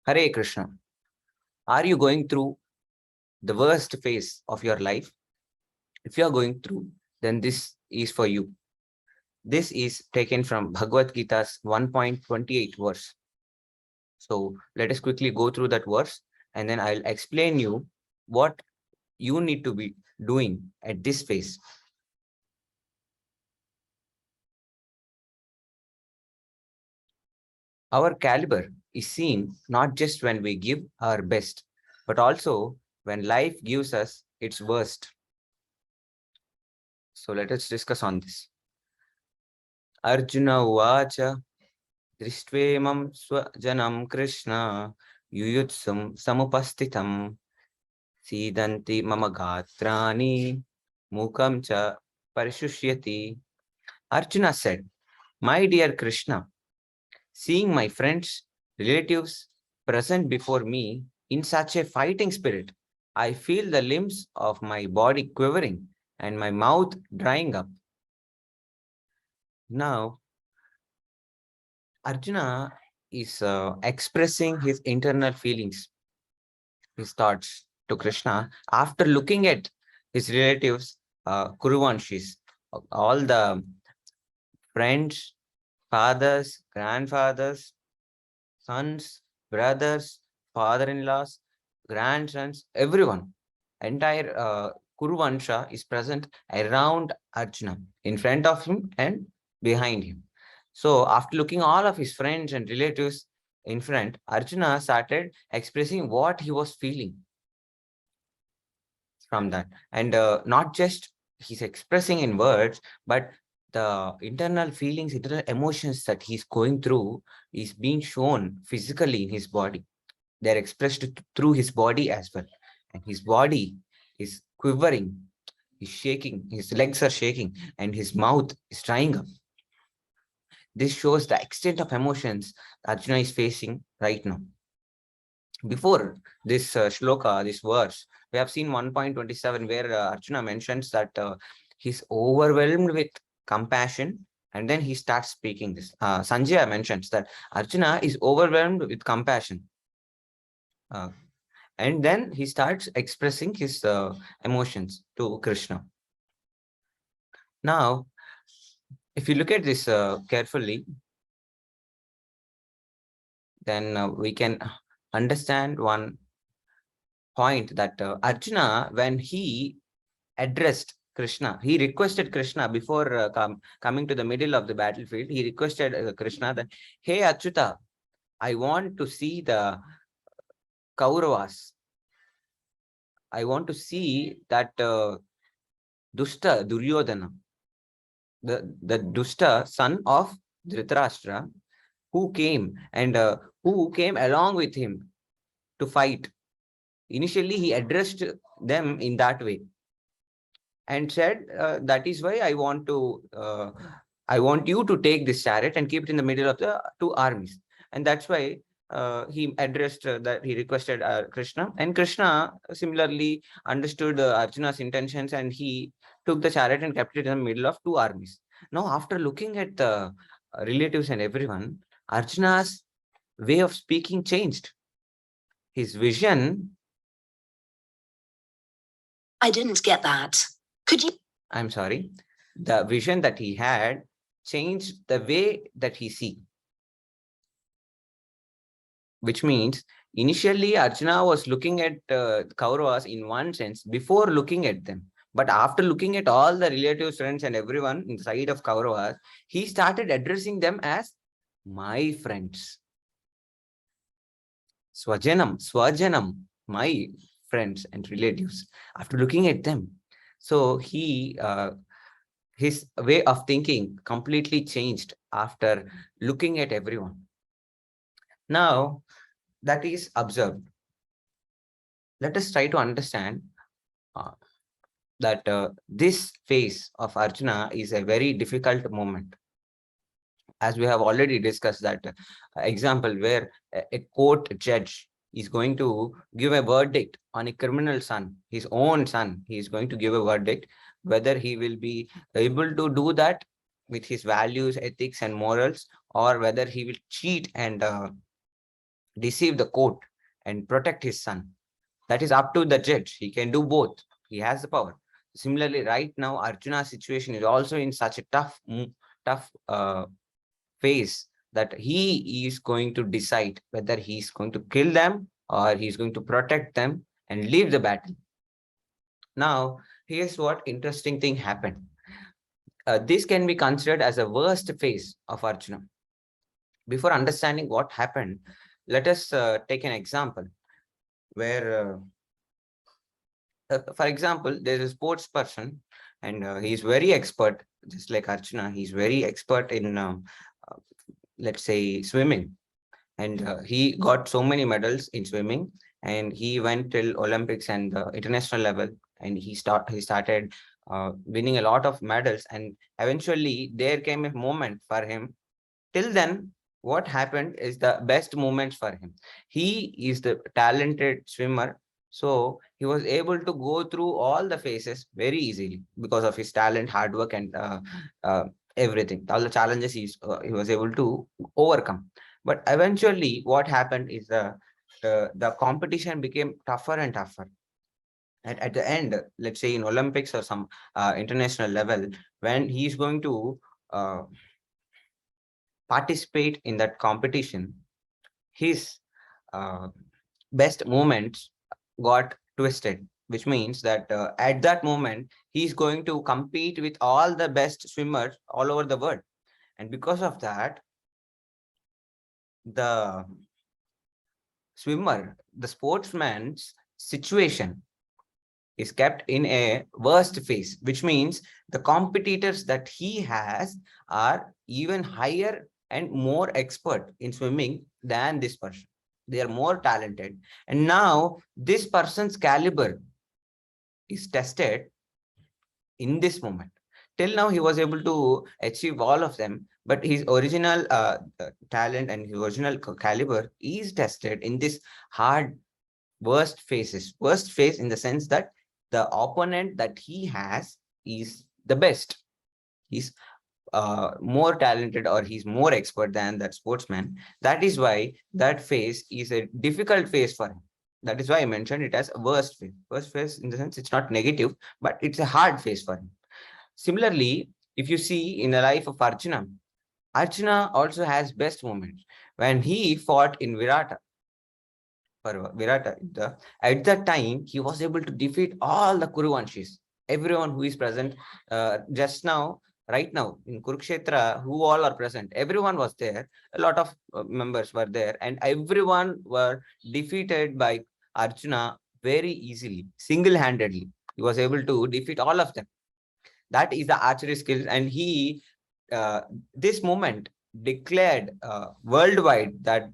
Hare Krishna. Are you going through the worst phase of your life? If you are going through, then this is for you. This is taken from Bhagavad Gita's 1.28 verse. So let us quickly go through that verse and then I'll explain you what you need to be doing at this phase. Our caliber is seen not just when we give our best, but also when life gives us its worst. So let us discuss on this. Arjuna uvāca dṛṣṭvemaṁ sva-janaṁ Kṛṣṇa yuyutsuṁ samupasthitam sīdanti mama gātrāṇi mukhaṁ pariśuṣyati. Arjuna said, "My dear Kṛṣṇa, seeing my friends, relatives present before me in such a fighting spirit, I feel the limbs of my body quivering and my mouth drying up." Now, Arjuna is expressing his internal feelings, his thoughts to Krishna after looking at his relatives, Kuruvanshis, all the friends, fathers, grandfathers, sons, brothers, father-in-laws, grandsons, everyone. Entire Kuruvansha is present around Arjuna, in front of him and behind him. So after looking all of his friends and relatives in front, Arjuna started expressing what he was feeling from that. And not just he's expressing in words, but the internal feelings, internal emotions that he's going through is being shown physically in his body. They're expressed through his body as well. And his body is quivering, he's shaking, his legs are shaking, and his mouth is drying up. This shows the extent of emotions Arjuna is facing right now. Before this shloka, this verse, we have seen 1.27 where Arjuna mentions that he's overwhelmed with compassion, and then he starts speaking this. Sanjaya mentions that Arjuna is overwhelmed with compassion. And then he starts expressing his emotions to Krishna. Now, if you look at this carefully, then we can understand one point that Arjuna, when he addressed Krishna, he requested Krishna before coming to the middle of the battlefield, he requested Krishna that, "Hey Achyuta, I want to see the Kauravas. I want to see that Dushta Duryodhana, the Dushta son of Dhritarashtra, who came and who came along with him to fight." Initially, he addressed them in that way and said, "That is why I want you to take this chariot and keep it in the middle of the two armies." And that's why he addressed that he requested Krishna, and Krishna similarly understood Arjuna's intentions, and he took the chariot and kept it in the middle of two armies. Now, after looking at the relatives and everyone, Arjuna's way of speaking changed. His vision. I didn't get that. Could you? I'm sorry. The vision that he had changed the way that he see. Which means initially Arjuna was looking at Kauravas in one sense before looking at them. But after looking at all the relatives, friends and everyone inside of Kauravas, he started addressing them as my friends. Sva-janaṁ, my friends and relatives. After looking at them, so his way of thinking completely changed after looking at everyone. Now, that is observed. Let us try to understand that this phase of Arjuna is a very difficult moment. As we have already discussed that example where a court judge is going to give a verdict on a criminal son, his own son, he is going to give a verdict, whether he will be able to do that with his values, ethics and morals, or whether he will cheat and deceive the court and protect his son. That is up to the judge. He can do both. He has the power. Similarly, right now, Arjuna's situation is also in such a tough phase that he is going to decide whether he's going to kill them or he's going to protect them and leave the battle. Now, here's what interesting thing happened. This can be considered as a worst phase of Arjuna. Before understanding what happened, let us take an example where, for example, there's a sports person and he's very expert, just like Arjuna. He's very expert in, let's say, swimming. And he got so many medals in swimming, and he went till Olympics and international level, and he started winning a lot of medals. And eventually there came a moment for him. Till then, what happened is the best moments for him. He is the talented swimmer, so he was able to go through all the phases very easily because of his talent, hard work, and everything. All the challenges he was able to overcome. But eventually, what happened is the competition became tougher and tougher. And at the end, let's say in Olympics or some international level, when he's going to participate in that competition, his uh, best moments got twisted, which means that at that moment, he's going to compete with all the best swimmers all over the world. And because of that, the the sportsman's situation is kept in a worst phase, which means the competitors that he has are even higher and more expert in swimming than this person. They are more talented. And now this person's caliber is tested in this moment. Till now, he was able to achieve all of them, but his original talent and his original caliber is tested in this hard worst phases. Worst phase in the sense that the opponent that he has is the best. He's more talented, or he's more expert than that sportsman. That is why that phase is a difficult phase for him. That is why I mentioned it as a worst phase. Worst phase in the sense it's not negative, but it's a hard phase for him. Similarly, if you see in the life of Arjuna, Arjuna also has best moments when he fought in Virata. At that time, he was able to defeat all the Kuruvanshis, everyone who is present just now, right now in Kurukshetra, who all are present. Everyone was there. A lot of members were there, and everyone were defeated by Arjuna very easily, single-handedly. He was able to defeat all of them. That is the archery skills, and he, this moment declared worldwide that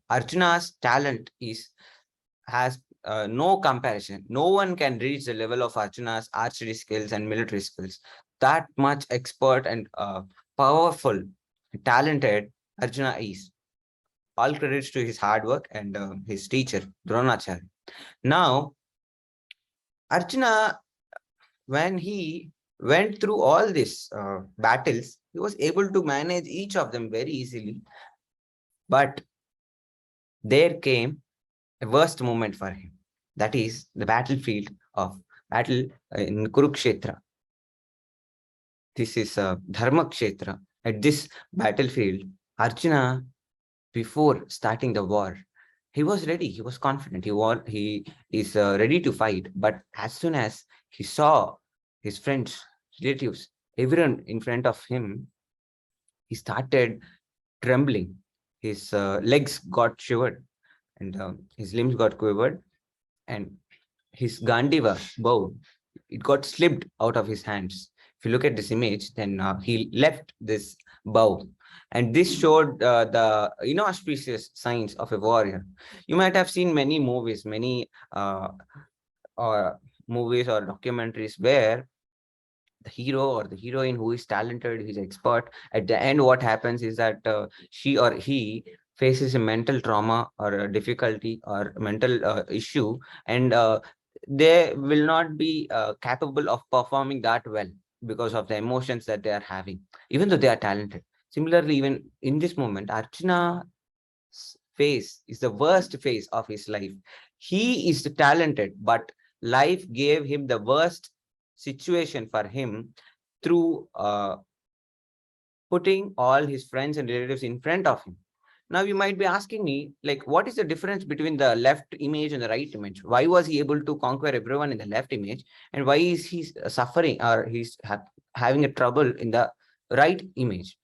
Arjuna's talent has no comparison. No one can reach the level of Arjuna's archery skills and military skills. That much expert and powerful, talented Arjuna is. All credits to his hard work and his teacher, Dronacharya. Now, Arjuna, when he went through all these battles, he was able to manage each of them very easily. But there came a worst moment for him. That is the battlefield of battle in Kurukshetra. This is a Dharma Kshetra. At this battlefield, Arjuna, before starting the war, he was ready. He was confident. He is ready to fight. But as soon as he saw his friends, relatives, everyone in front of him, he started trembling. His legs got shivered, and his limbs got quivered, and his Gandiva bow, it got slipped out of his hands. If you look at this image, then he left this bow, and this showed the inauspicious signs of a warrior. You might have seen many movies, or movies or documentaries where the hero or the heroine who is talented, who is expert, at the end what happens is that she or he faces a mental trauma or a difficulty or mental issue, and they will not be capable of performing that well because of the emotions that they are having, even though they are talented. Similarly, even in this moment, Arjuna's phase is the worst phase of his life. He is talented, but life gave him the worst situation for him through putting all his friends and relatives in front of him. Now you might be asking me, like, what is the difference between the left image and the right image? Why was he able to conquer everyone in the left image, and why is he suffering, or he's having a trouble in the right image?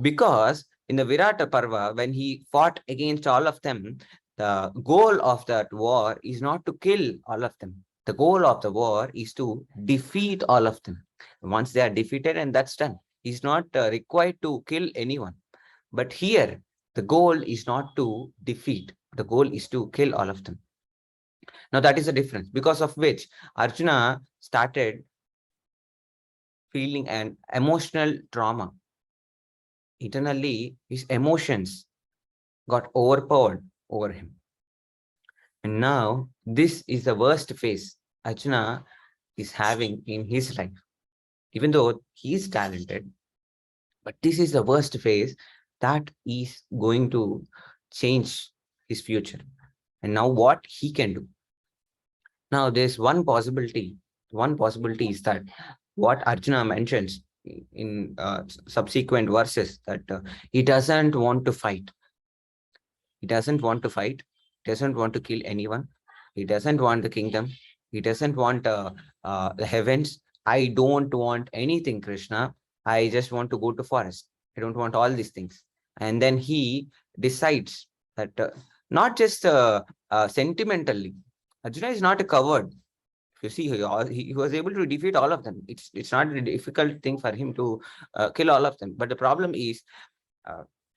Because in the Virata Parva, when he fought against all of them, the goal of that war is not to kill all of them. The goal of the war is to defeat all of them. Once they are defeated, and that's done. He's not required to kill anyone. But here, the goal is not to defeat. The goal is to kill all of them. Now, that is the difference, because of which Arjuna started feeling an emotional trauma. Internally, his emotions got overpowered over him. And now, this is the worst phase Arjuna is having in his life. Even though he is talented, but this is the worst phase that is going to change his future. And now what he can do? Now there's one possibility. One possibility is that what Arjuna mentions in subsequent verses, that he doesn't want to fight. He doesn't want to fight. He doesn't want to kill anyone. He doesn't want the kingdom. He doesn't want the heavens. I don't want anything, Krishna. I just want to go to forest. I don't want all these things. And then he decides that not just sentimentally. Arjuna is not a coward. You see, he was able to defeat all of them. It's not a difficult thing for him to kill all of them. But the problem is,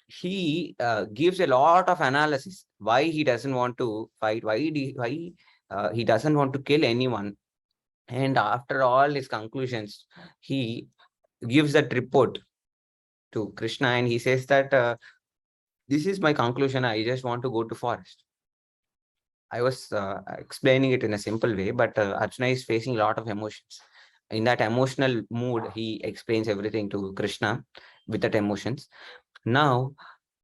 he gives a lot of analysis why he doesn't want to fight, why he doesn't want to kill anyone. And after all his conclusions, he gives that report to Kṛṣṇa, and he says that this is my conclusion. I just want to go to forest. I was explaining it in a simple way, but Arjuna is facing a lot of emotions. In that emotional mood, he explains everything to Kṛṣṇa with that emotions. Now,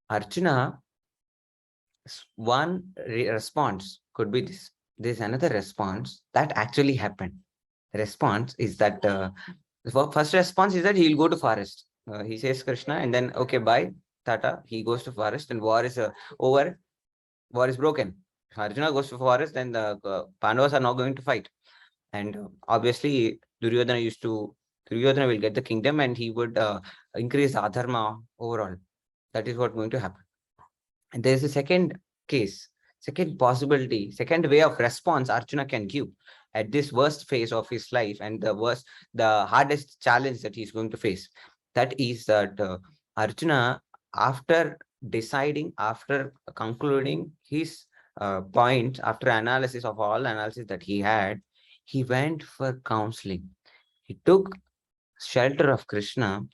Arjuna, one response could be this. There's another response that actually happened. The response is that the first response is that he'll go to forest. He says Kṛṣṇa, and then, okay, bye, Tata. He goes to forest, and war is over. War is broken. Arjuna goes to forest, and the Pandavas are not going to fight. And obviously, Duryodhana will get the kingdom, and he would increase the adharma overall. That is what's going to happen. And there's a second case, second possibility, second way of response Arjuna can give at this worst phase of his life, and the hardest challenge that he's going to face. That is that Arjuna, after deciding, after concluding his point, after analysis of all analysis that he had, he went for counseling. He took shelter of Kṛṣṇa,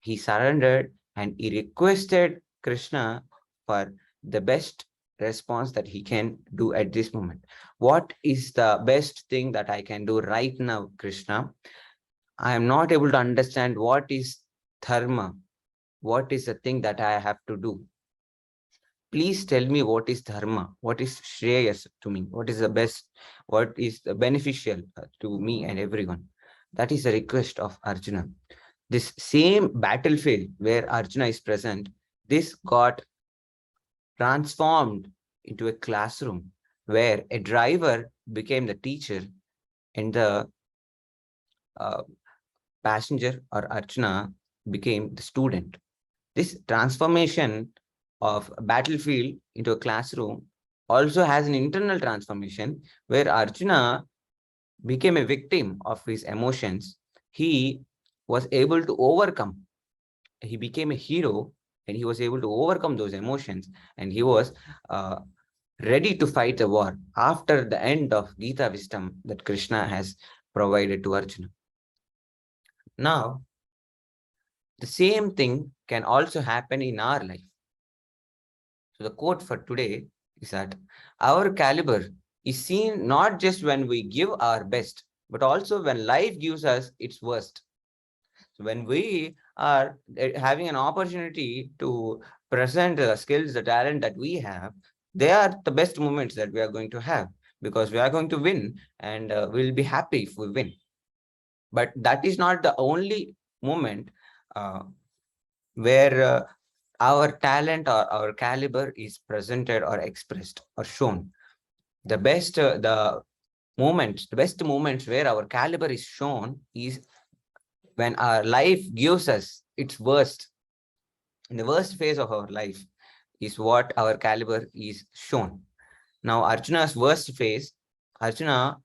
he surrendered, and he requested Kṛṣṇa for the best response that he can do at this moment. What is the best thing that I can do right now, Kṛṣṇa? I am not able to understand what is dharma. What is the thing that I have to do? Please tell me what is dharma, what is shreyas to me, what is the best, what is the beneficial to me and everyone. That is the request of Arjuna. This same battlefield where Arjuna is present, this got transformed into a classroom where a driver became the teacher and the passenger or Arjuna became the student. This transformation of a battlefield into a classroom also has an internal transformation where Arjuna became a victim of his emotions. He was able to overcome. He became a hero, and he was able to overcome those emotions, and he was ready to fight the war after the end of Gita wisdom that Kṛṣṇa has provided to Arjuna. Now, the same thing can also happen in our life. So the quote for today is that our caliber is seen not just when we give our best, but also when life gives us its worst. So when we are having an opportunity to present the skills, the talent that we have, they are the best moments that we are going to have, because we are going to win, and we'll be happy if we win. But that is not the only moment where our talent or our caliber is presented or expressed or shown. The best moments where our caliber is shown is when our life gives us its worst. In the worst phase of our life is what our caliber is shown. Now, Arjuna's worst phase, Arjuna,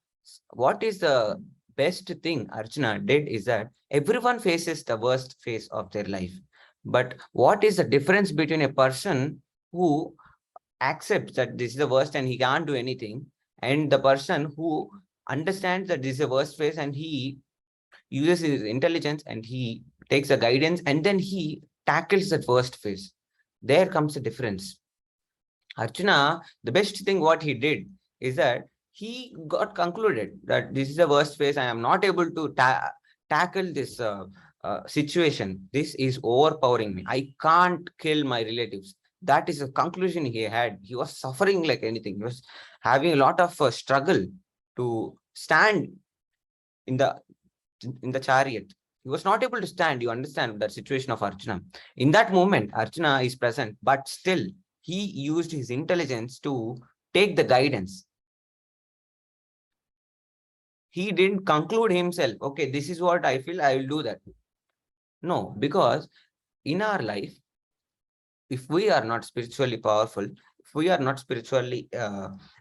what is the best thing Arjuna did is that everyone faces the worst phase of their life. But what is the difference between a person who accepts that this is the worst and he can't do anything, and the person who understands that this is the worst phase and he uses his intelligence and he takes the guidance and then he tackles that worst phase? There comes the difference. Arjuna, the best thing what he did is that he got concluded that this is the worst phase. I am not able to tackle this situation. This is overpowering me. I can't kill my relatives. That is a conclusion he had. He was suffering like anything. He was having a lot of struggle to stand in the chariot. He was not able to stand. You understand that situation of Arjuna. In that moment, Arjuna is present, but still he used his intelligence to take the guidance. He didn't conclude himself, okay, this is what I feel, I will do that. No, because in our life, if we are not spiritually powerful, if we are not spiritually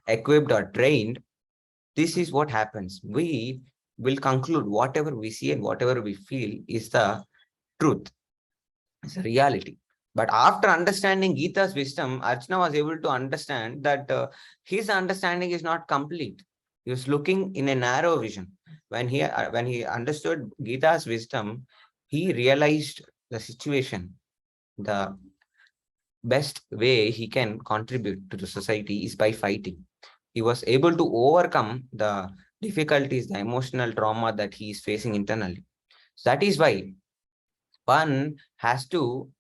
equipped or trained, this is what happens. We will conclude whatever we see and whatever we feel is the truth, it's a reality. But after understanding Gita's wisdom, Arjuna was able to understand that his understanding is not complete. He was looking in a narrow vision. When he understood Gita's wisdom, he realized the situation. The best way he can contribute to the society is by fighting. He was able to overcome the difficulties, the emotional trauma that he is facing internally. So that is why one has to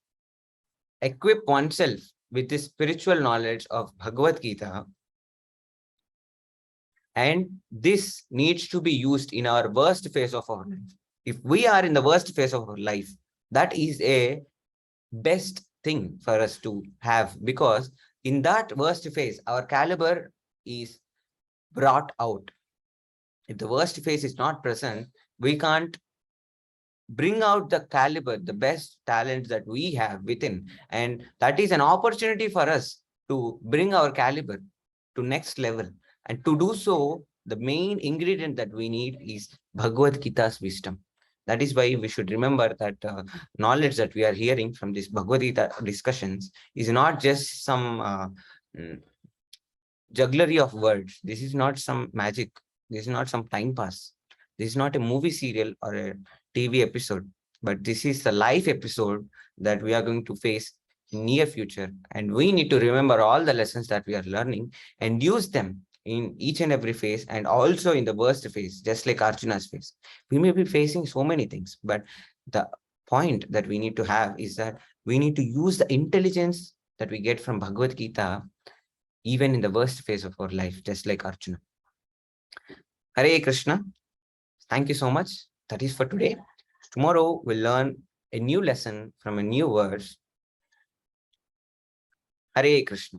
equip oneself with the spiritual knowledge of Bhagavad Gita, and this needs to be used in our worst phase of our life. If we are in the worst phase of our life, that is a best thing for us to have, because in that worst phase, our caliber is brought out. If the worst phase is not present, we can't bring out the caliber, the best talents that we have within. And that is an opportunity for us to bring our caliber to next level. And to do so, the main ingredient that we need is Bhagavad Gita's wisdom. That is why we should remember that knowledge that we are hearing from this Bhagavad Gita discussions is not just some jugglery of words. This is not some magic. This is not some time pass. This is not a movie serial or a TV episode, but this is the life episode that we are going to face in near future. And we need to remember all the lessons that we are learning and use them in each and every phase, and also in the worst phase, just like Arjuna's phase. We may be facing so many things, but the point that we need to have is that we need to use the intelligence that we get from Bhagavad Gita even in the worst phase of our life, just like Arjuna. Hare Krishna. Thank you so much. That is for today. Tomorrow we'll learn a new lesson from a new verse. Hare Krishna.